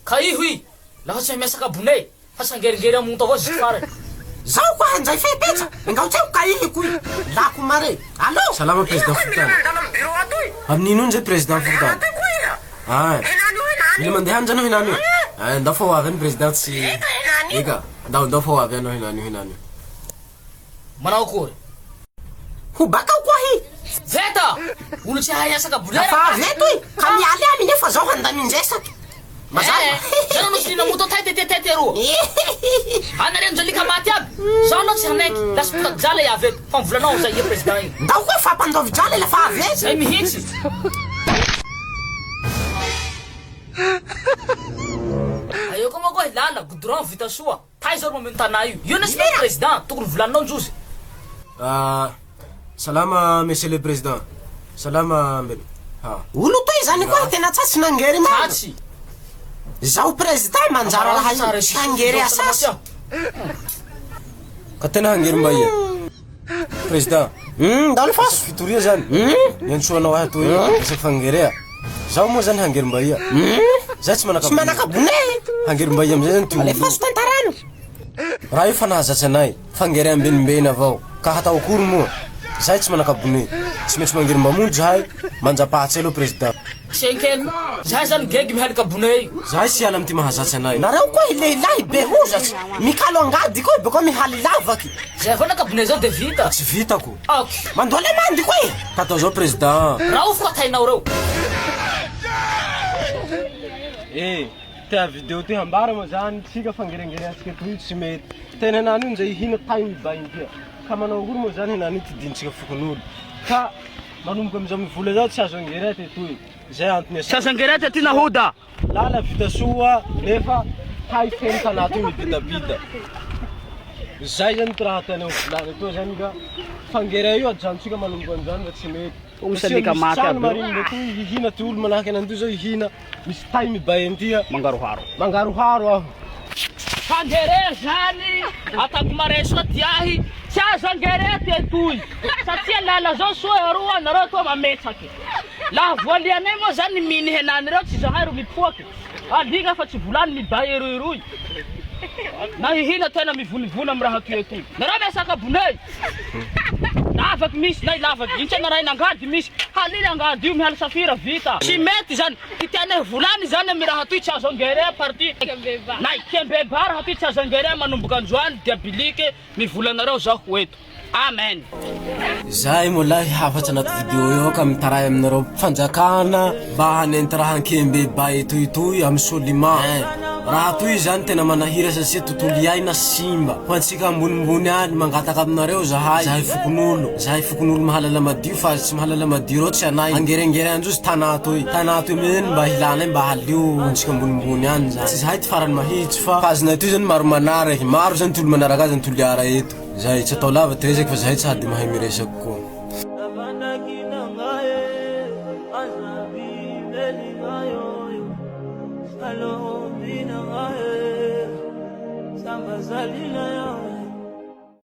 Kaihui, laha tsy miasaka bonay, fa sangerigeri amonto avao zay farany. Zaho koa hanjay fepetra, ngauteo kaihiku. Lako mare. Allo? Salama président Foutane. Amin'ino nje président Foutane? Ah. Ile mandeha anjano hinani. Ah, ndafo avy président si. Eka, ndafo avy ano hinani. Manao akory? Hubaka kwa hi. Veta! Olo tsy haiasaka bonay. Fa veto i. Kami ali ami nefa zaho handaminjesaka. Mazava. Zana mos nina moto tete ro. Anare njalika maty aby. Zaho no tsy hanaiky. Lasipota jala ya veto. Fa mivolanao zay ia président iny. Ndao koa fampandovy jala la fa avy. Zay mihitsy. Ayoko mo koy lala goudron vita soa. Taiza ro mamintana io. Io na si président tokony volanao njozy. Ah, salama monsieur le président. Salama mbele. Ha. Olo toy zany koa tena tsatsy nangery ma. Tsatsy. Zaho président manjara laha io. Sangery asasy. Ka tena hangery mba ia. Président. Ndalo faso. Fitoria zany. Niantsoanao ahy toy. Isa fangerea. Zaho moa zany hangery mba ia. Zay tsy manaka. Tsy manaka bonay. Hangery mba ia amizay zany ty Ale olo. faso tantarano. Raha io fa nahazatsy anay. Fangery ambenimbeny avao. Ka hatao akory moa. Zay tsy manaka bonay. Tsy maintsy mangery mba monjo zahay. Manjapahatsy alo président. Senkeno. Zahay zany gegy mihalika bonay. Zahay sy ala amty mahazatsy anay. Nareo koa ilehilahy be hozatsy. Mikalo angady koa beko mihaly lavaky. Zay fa naka bonay zao de vita. Tsy vitako. Ok. Mandole mandy koa i. Ka atao zao président. Raha fa tainao reo. Tia vidéo ty hambara moa zany tsika fangerengerentsika toy tsy mety. Tena henany io nzay hina time baintia. Ka manao akory moa zany henany tidintsika fokon'olo. Ka manomboka amizao mivola zao tsy azo angerety etoy. Zay antony Tsy azo angerety aty nahoda. lala vita soa nefa hay feno tanà toy mibidabida. Zay zany ty raha tena volany etoy zany ka fangera io ajanontsika manomboka amizany fa tsy mety. Usalika maty aby. Mariny toy hihina ty olo manahaky ananty zao hihina misy time baintia. Mangaroharo aho. Fangere zany atako mareso ty ahy tsy azo angerety etoy satria lala zao soa roa nareo to mametsaky laha voalianay moa zany miny henany reo tsy zahay ro mipoaky aliga fa tsy volany mibay eroeroy na hihina tena mivonivona amy raha toy etoy nareo miasaka bonay lavaky misy nay lavaky intsy naray nangady misy halily angady io mihaly safira vita tsy mety zany itianay volany zany amy raha toy tsy azo angere parti nay kembeba raha toy tsy azo angere manomboka androany diabilike mivolanareo zaho hoeto amen. Zay molahy hafatsy anaty vidéo io ka mitaray aminareo fanjakana mba hanenty raha ankembeba etoitoy amy soliman. Raha toy zany tena manahira satria tontolo iaina simba. Ho antsika ambonimbony any mangataka aminareo zahay fokon'olo mahalala madio fa tsy mahalala madio reo tsy anay. Angerengere androzy tanà toy amizay mba hilanay mba halio antsika ambonimbony any zany. Tsy zahay ty farany mahitsy fa fazonay toy zany maro manaraky. Maro zany ty olo manaraka azy antolo iara eto. Zay tsy atao lava ty resaky fa zahay tsy hady mahay miresaky koa. Zalina